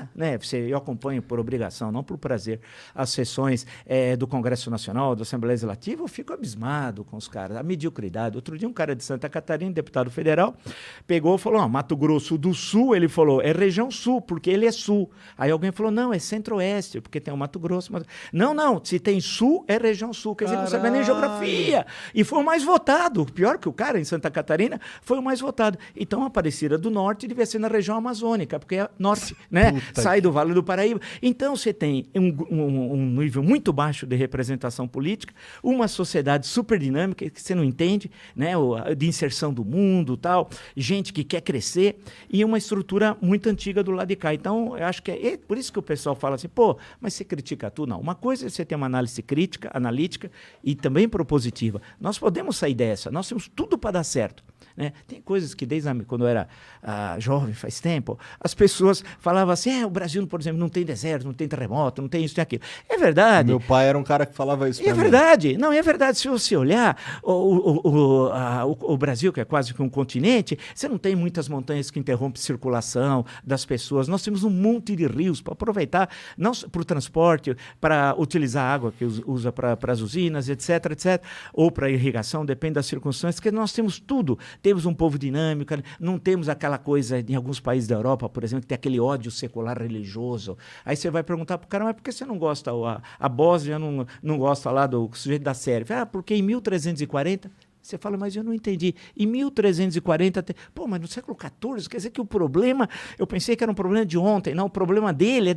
acompanhar, né? Eu acompanho por obrigação, não por prazer, as sessões do Congresso Nacional, da Assembleia Legislativa, eu fico abismado com os caras, a mediocridade. Outro dia um cara de Santa Catarina, deputado federal, pegou e falou, Mato Grosso do Sul, ele falou, é região sul, porque ele é sul. Aí alguém falou, não, é centro-oeste, porque tem o Mato Grosso. Não, se tem sul, é região sul, quer dizer, não sabia nem geografia. E foi o mais votado, pior que o cara em Santa Catarina, foi o mais votado. Então, a Aparecida do Norte devia ser na região amazônica, porque é norte, né? Sai do Vale do Paraíba. Então, você tem um nível muito baixo de representação política, uma sociedade super dinâmica, que você não entende, né? De inserção do mundo, tal, gente que quer crescer, e uma estrutura muito antiga do lado de cá. Então, eu acho que é por isso que o pessoal fala assim, mas você critica tudo. Não, uma coisa é você ter uma análise crítica, analítica e também propositiva. Nós podemos sair dessa, nós temos tudo para dar certo. Né? Tem coisas que desde quando eu era jovem, faz tempo, as pessoas falavam assim, o Brasil, por exemplo, não tem deserto, não tem terremoto, não tem isso, tem aquilo. É verdade. Meu pai era um cara que falava isso pra mim. É verdade. Não, é verdade. Se você olhar o Brasil, que é quase que um continente, você não tem muitas montanhas que interrompem a circulação das pessoas. Nós temos um monte de rios para aproveitar, não para o transporte, para utilizar a água que usa para as usinas, etc, ou para irrigação, depende das circunstâncias, que nós temos tudo. Temos um povo dinâmico, não temos aquela coisa em alguns países da Europa, por exemplo, que tem aquele ódio secular religioso. Aí você vai perguntar para o cara, mas por que você não gosta? A Bósnia não gosta lá do sujeito da Sérvia? Porque em 1340... Você fala, mas eu não entendi. Em 1340, mas no século XIV, quer dizer que o problema, eu pensei que era um problema de ontem, não, o problema dele é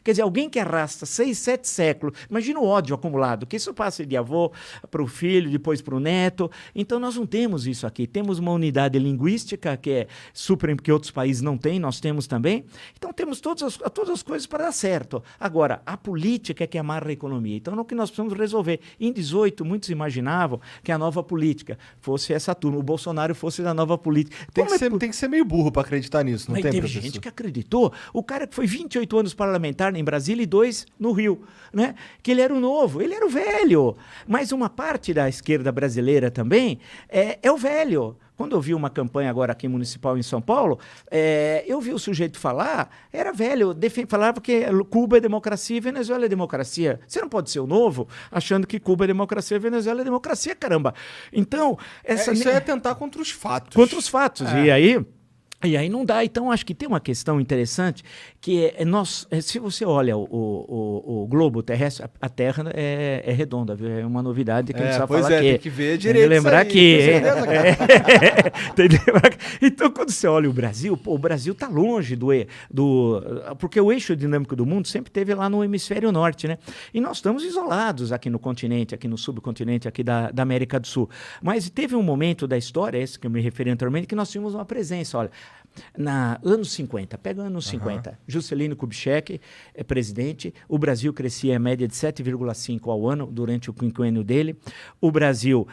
quer dizer, alguém que arrasta 6, 7 séculos, imagina o ódio acumulado, que isso passa de avô para o filho, depois para o neto. Então nós não temos isso aqui, temos uma unidade linguística que é super, que outros países não têm, nós temos também. Então temos todas as coisas para dar certo. Agora, a política é que amarra a economia. Então é o que nós precisamos resolver. Em 18, muitos imaginavam que a nova política fosse essa turma, o Bolsonaro fosse da nova política. Tem que ser meio burro para acreditar nisso, não mas tem, teve professor? gente que acreditou. O cara que foi 28 anos parlamentar em Brasília e 2 no Rio, né? Que ele era o novo, ele era o velho. Mas uma parte da esquerda brasileira também é o velho. Quando eu vi uma campanha agora aqui municipal em São Paulo, eu vi o sujeito falar, era velho, falava que Cuba é democracia e Venezuela é democracia. Você não pode ser o novo achando que Cuba é democracia e Venezuela é democracia, caramba. Então... isso é tentar contra os fatos. Contra os fatos. E aí não dá. Então, acho que tem uma questão interessante, que se você olha o globo terrestre, a Terra é redonda, viu? É uma novidade que a gente precisa falar aqui. Tem que ver direito. Lembrar que... Então, quando você olha o Brasil está longe porque o eixo dinâmico do mundo sempre esteve lá no hemisfério norte, né? E nós estamos isolados aqui no continente, aqui no subcontinente, aqui da América do Sul. Mas teve um momento da história, esse que eu me referi anteriormente, que nós tínhamos uma presença, olha... anos 50, pega anos 50, Juscelino Kubitschek é presidente, o Brasil crescia em média de 7,5 ao ano durante o quinquênio dele, o Brasil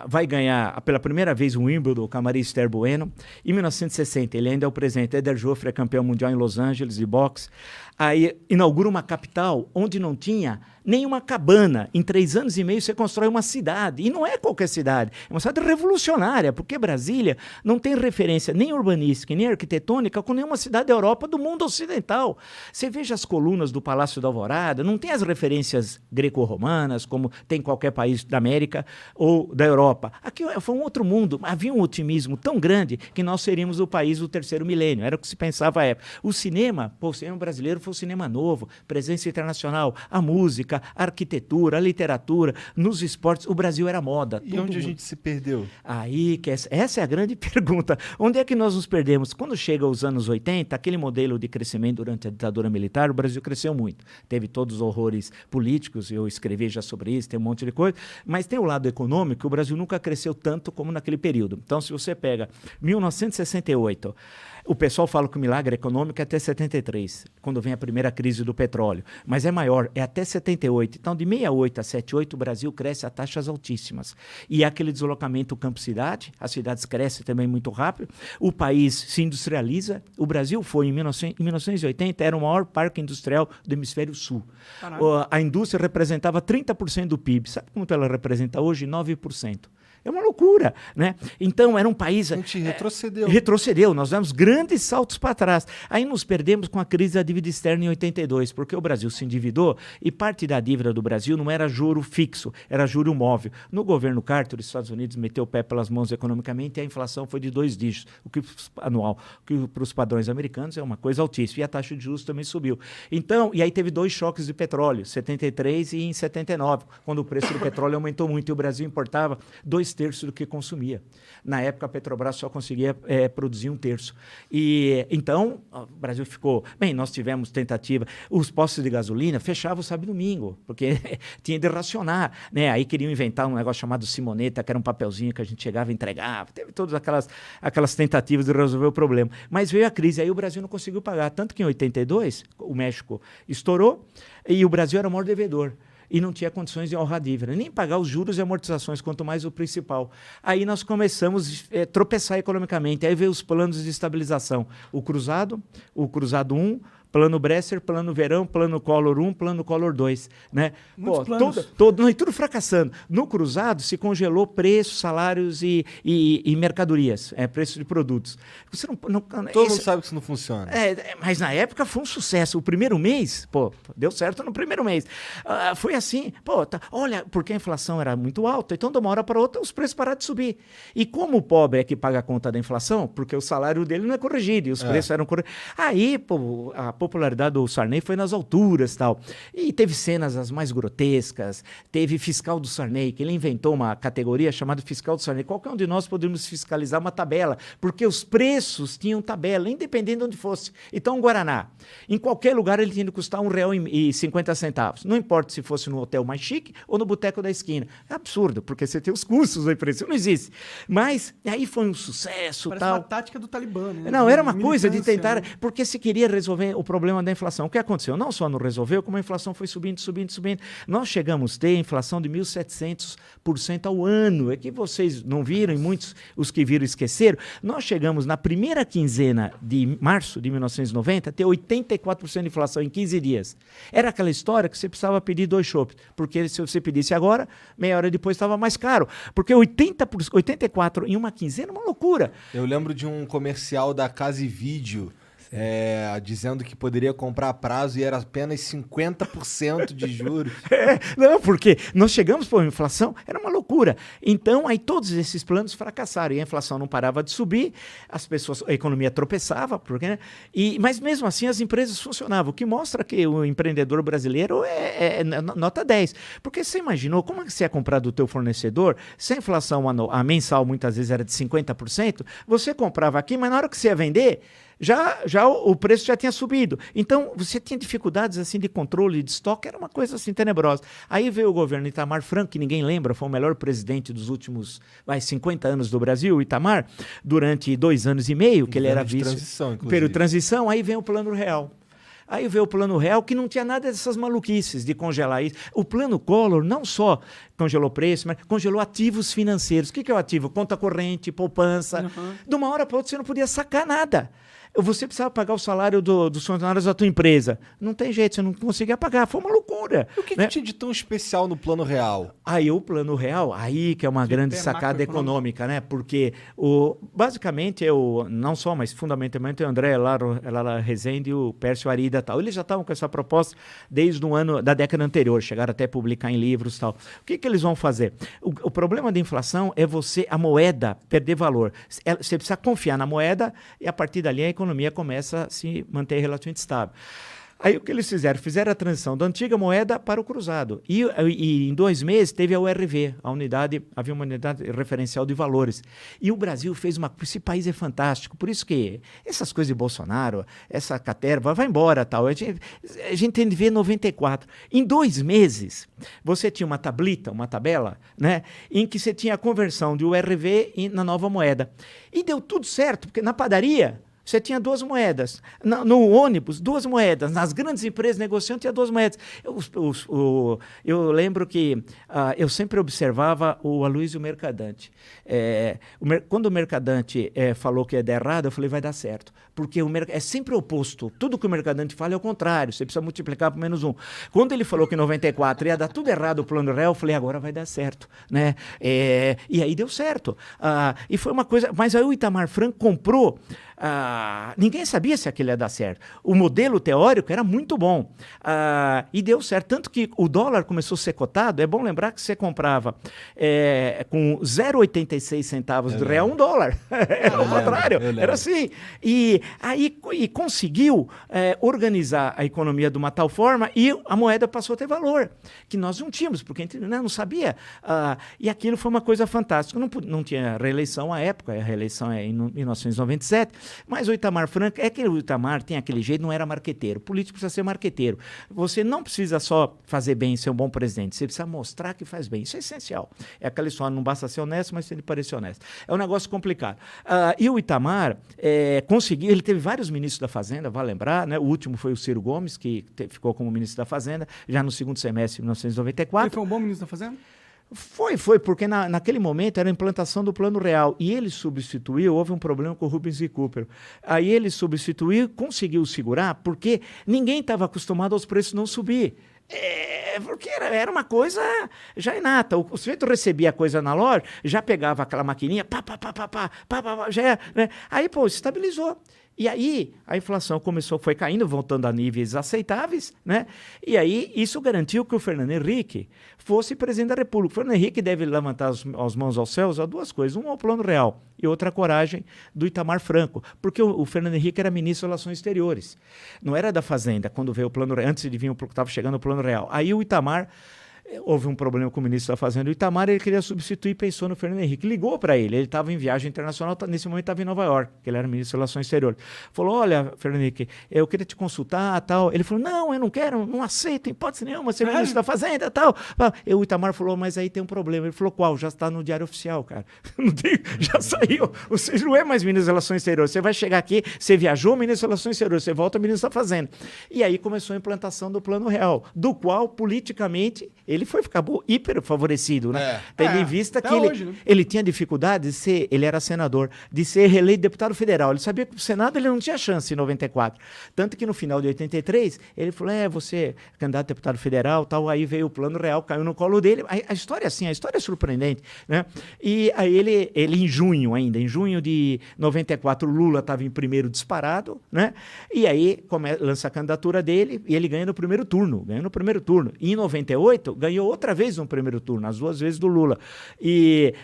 vai ganhar pela primeira vez o Wimbledon com a Maria Esther Bueno, em 1960 ele ainda é o presidente, Éder Joffre é campeão mundial em Los Angeles de boxe, aí inaugura uma capital onde não tinha nenhuma cabana. Em 3 anos e meio você constrói uma cidade. E não é qualquer cidade. É uma cidade revolucionária, porque Brasília não tem referência nem urbanística, nem arquitetônica com nenhuma cidade da Europa do mundo ocidental. Você veja as colunas do Palácio da Alvorada, não tem as referências greco-romanas, como tem qualquer país da América ou da Europa. Aqui foi um outro mundo. Havia um otimismo tão grande que nós seríamos o país do 3º milênio. Era o que se pensava à época. O cinema brasileiro foi um cinema novo, presença internacional, a música, a arquitetura, a literatura, nos esportes, o Brasil era moda. E onde a gente se perdeu? Aí, essa é a grande pergunta. Onde é que nós nos perdemos? Quando chega os anos 80, aquele modelo de crescimento durante a ditadura militar, o Brasil cresceu muito. Teve todos os horrores políticos, eu escrevi já sobre isso, tem um monte de coisa, mas tem o lado econômico, o Brasil nunca cresceu tanto como naquele período. Então, se você pega 1968, o pessoal fala que o milagre econômico é até 73, quando vem a primeira crise do petróleo. Mas é maior, é até 78. Então, de 68 a 78, o Brasil cresce a taxas altíssimas. E é aquele deslocamento campo-cidade, as cidades crescem também muito rápido, o país se industrializa. O Brasil foi, em 1980, era o maior parque industrial do hemisfério sul. A indústria representava 30% do PIB. Sabe quanto ela representa hoje? 9%. É uma loucura, né? Então, era um país... A gente retrocedeu. Retrocedeu, nós demos grandes saltos para trás. Aí nos perdemos com a crise da dívida externa em 82, porque o Brasil se endividou e parte da dívida do Brasil não era juro fixo, era juro móvel. No governo Carter, os Estados Unidos meteu o pé pelas mãos economicamente e a inflação foi de 2 dígitos, o que anual, o que para os padrões americanos é uma coisa altíssima. E a taxa de juros também subiu. Então, e aí teve 2 choques de petróleo, 73 e em 79, quando o preço do petróleo aumentou muito e o Brasil importava 2/3 do que consumia. Na época, a Petrobras só conseguia produzir 1/3. E então, o Brasil ficou... Bem, nós tivemos tentativa. Os postos de gasolina fechavam sábado e domingo, porque tinha de racionar, né? Aí queriam inventar um negócio chamado Simoneta, que era um papelzinho que a gente chegava e entregava. Teve todas aquelas tentativas de resolver o problema. Mas veio a crise, aí o Brasil não conseguiu pagar. Tanto que em 82, o México estourou e o Brasil era o maior devedor. E não tinha condições de honrar a dívida, nem pagar os juros e amortizações, quanto mais o principal. Aí nós começamos a tropeçar economicamente, aí veio os planos de estabilização, o Cruzado 1, Plano Bresser, Plano Verão, Plano Collor 1, Plano Collor 2. Né? Muitos Pô, planos. tudo fracassando. No Cruzado se congelou preços, salários e mercadorias, preço de produtos. Você Todo mundo sabe que isso não funciona. Mas na época foi um sucesso. O primeiro mês, deu certo no primeiro mês. Foi assim, olha, porque a inflação era muito alta, então de uma hora para outra os preços pararam de subir. E como o pobre é que paga a conta da inflação, porque o salário dele não é corrigido, e os preços eram corrigidos. Aí, a popularidade do Sarney foi nas alturas e tal. E teve cenas as mais grotescas, teve fiscal do Sarney, que ele inventou uma categoria chamada fiscal do Sarney. Qualquer um de nós poderíamos fiscalizar uma tabela, porque os preços tinham tabela, independente de onde fosse. Então, um Guaraná, em qualquer lugar ele tinha de custar R$1,50. Não importa se fosse no hotel mais chique ou no boteco da esquina. É absurdo, porque você tem os custos da empresa, isso não existe. Mas aí foi um sucesso. Parece tal. uma tática do Talibã, né? Não, era uma coisa de Militância, tentar... né? Porque se queria resolver o problema da inflação. O que aconteceu? Não só não resolveu, como a inflação foi subindo. Nós chegamos a ter inflação de 1.700% ao ano. É que vocês não viram e muitos, os que viram, esqueceram. Nós chegamos na primeira quinzena de março de 1990 a ter 84% de inflação em 15 dias. Era aquela história que você precisava pedir 2 chopps, porque se você pedisse agora, meia hora depois estava mais caro. Porque 84% em uma quinzena é uma loucura. Eu lembro de um comercial da Casa e Vídeo dizendo que poderia comprar a prazo e era apenas 50% de juros. Não, porque nós chegamos a inflação, era uma loucura. Então, aí todos esses planos fracassaram e a inflação não parava de subir, a economia tropeçava, né? Mas mesmo assim as empresas funcionavam, o que mostra que o empreendedor brasileiro é nota 10. Porque você imaginou como é que você ia comprar do teu fornecedor, se a inflação a mensal muitas vezes era de 50%, você comprava aqui, mas na hora que você ia vender, já o preço já tinha subido. Então, você tinha dificuldades assim de controle de estoque, era uma coisa assim tenebrosa. Aí veio o governo Itamar Franco, que ninguém lembra, foi o melhor presidente dos últimos 50 anos do Brasil, Itamar, durante 2 anos e meio, que ele era vice. Transição, inclusive. Período de transição, aí vem o Plano Real. Aí veio o Plano Real, que não tinha nada dessas maluquices de congelar isso. O Plano Collor não só congelou preço, mas congelou ativos financeiros. O que é o ativo? Conta corrente, poupança. Uhum. De uma hora para outra você não podia sacar nada. Você precisava pagar o salário dos funcionários da tua empresa. Não tem jeito, você não conseguia pagar. Foi uma loucura. E o que né? tinha de tão especial no Plano Real? Aí o Plano Real, aí que é uma grande sacada econômica, né? Porque basicamente não só, mas fundamentalmente o André Lara Rezende e o Pércio Arida e tal. Eles já estavam com essa proposta desde o ano da década anterior, chegaram até a publicar em livros e tal. O que eles vão fazer? O problema da inflação é a moeda perder valor. Você precisa confiar na moeda e a partir dali a economia começa a se manter relativamente estável. Aí o que eles fizeram? Fizeram a transição da antiga moeda para o cruzado. E em 2 meses teve a URV, havia uma unidade referencial de valores. E o Brasil fez esse país é fantástico, por isso que essas coisas de Bolsonaro, essa caterva, vai embora tal. A gente tem de ver 94. Em 2 meses, você tinha uma tabela, né, em que você tinha a conversão de URV na nova moeda. E deu tudo certo, porque na padaria Você tinha duas moedas. No ônibus, duas moedas. Nas grandes empresas negociando, tinha duas moedas. Eu lembro que eu sempre observava o Aloysio Mercadante. Quando o Mercadante falou que ia dar errado, eu falei, vai dar certo. Porque é sempre o oposto. Tudo que o Mercadante fala é o contrário. Você precisa multiplicar por -1. Quando ele falou que em 94 ia dar tudo errado o Plano Real, eu falei, agora vai dar certo. Né? E aí deu certo. E foi uma coisa... Mas aí o Itamar Franco comprou... ninguém sabia se aquilo ia dar certo. O modelo teórico era muito bom. E deu certo. Tanto que o dólar começou a ser cotado. É bom lembrar que você comprava com 0,86 centavos do real $1. Era o contrário. Era assim. E aí conseguiu organizar a economia de uma tal forma e a moeda passou a ter valor, que nós não tínhamos, porque a gente não sabia. E aquilo foi uma coisa fantástica. Não tinha reeleição à época, a reeleição é em 1997, mas o Itamar Franco, que o Itamar tem aquele jeito, não era marqueteiro. O político precisa ser marqueteiro. Você não precisa só fazer bem e ser um bom presidente, você precisa mostrar que faz bem. Isso é essencial. É aquela história, não basta ser honesto, mas tem que parecer honesto. É um negócio complicado. E o Itamar conseguiu, ele teve vários ministros da Fazenda, vale lembrar, né? O último foi o Ciro Gomes, que ficou como ministro da Fazenda, já no segundo semestre de 1994. Ele foi um bom ministro da Fazenda? Foi, porque naquele momento era a implantação do Plano Real e ele substituiu, houve um problema com o Rubens e Cooper. Aí ele substituiu, conseguiu segurar, porque ninguém estava acostumado aos preços não subir. Porque era uma coisa já inata. O sujeito recebia a coisa na loja, já pegava aquela maquininha, já, né? Aí, estabilizou. E aí a inflação foi caindo, voltando a níveis aceitáveis, né? E aí isso garantiu que o Fernando Henrique fosse presidente da República. O Fernando Henrique deve levantar as mãos aos céus a duas coisas. Um ao Plano Real e outra a coragem do Itamar Franco. Porque o Fernando Henrique era ministro das Relações Exteriores. Não era da Fazenda, quando veio o Plano Real, antes de vir, estava chegando o Plano Real. Aí o Itamar... Houve um problema com o ministro da Fazenda, o Itamar, ele queria substituir e pensou no Fernando Henrique. Ligou para ele estava em viagem internacional, nesse momento estava em Nova York, que ele era ministro das Relações Exteriores. Falou, olha, Fernando Henrique, eu queria te consultar, tal. Ele falou, não, eu não quero, não aceito, em hipótese nenhuma, ser ministro da Fazenda, tal. E o Itamar falou, mas aí tem um problema. Ele falou, qual? Já está no Diário Oficial, cara. Já saiu. Você não é mais ministro das Relações Exteriores. Você vai chegar aqui, você viajou, ministro das Relações Exteriores, você volta ministro da Fazenda. E aí começou a implantação do Plano Real, do qual, politicamente, ele acabou hiper favorecido, né? Tendo em vista que ele tinha dificuldade de ser, ele era senador, de ser reeleito deputado federal. Ele sabia que o Senado ele não tinha chance em 94. Tanto que no final de 83, ele falou, você é candidato a deputado federal, tal, aí veio o Plano Real, caiu no colo dele. A história é assim, a história é surpreendente, né? E aí ele em junho de 94, o Lula estava em primeiro disparado, né? E aí lança a candidatura dele e ele ganha no primeiro turno. E em 98, ganhou outra vez no primeiro turno, as duas vezes do Lula.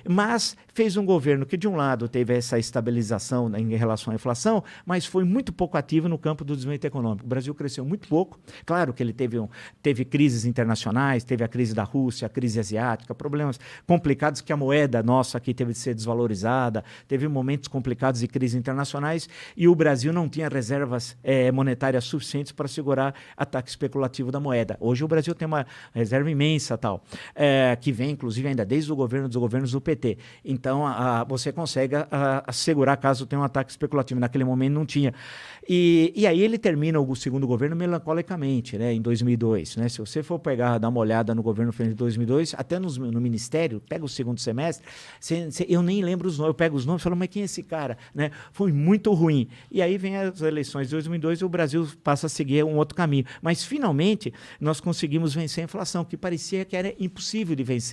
Mas fez um governo que, de um lado, teve essa estabilização em relação à inflação, mas foi muito pouco ativo no campo do desenvolvimento econômico. O Brasil cresceu muito pouco. Claro que ele teve crises internacionais, teve a crise da Rússia, a crise asiática, problemas complicados que a moeda nossa aqui teve de ser desvalorizada, teve momentos complicados de crises internacionais e o Brasil não tinha reservas monetárias suficientes para segurar ataque especulativo da moeda. Hoje o Brasil tem uma reserva imensa, que vem, inclusive, ainda desde os governos do PT. Então, você consegue assegurar caso tenha um ataque especulativo. Naquele momento não tinha. E aí ele termina o segundo governo melancolicamente, né, em 2002. Né? Se você for dar uma olhada no governo de 2002, até no ministério, pega o segundo semestre, eu nem lembro os nomes, eu pego os nomes e falo, mas quem é esse cara? Né? Foi muito ruim. E aí vem as eleições de 2002 e o Brasil passa a seguir um outro caminho. Mas, finalmente, nós conseguimos vencer a inflação, que parecia que era impossível de vencer.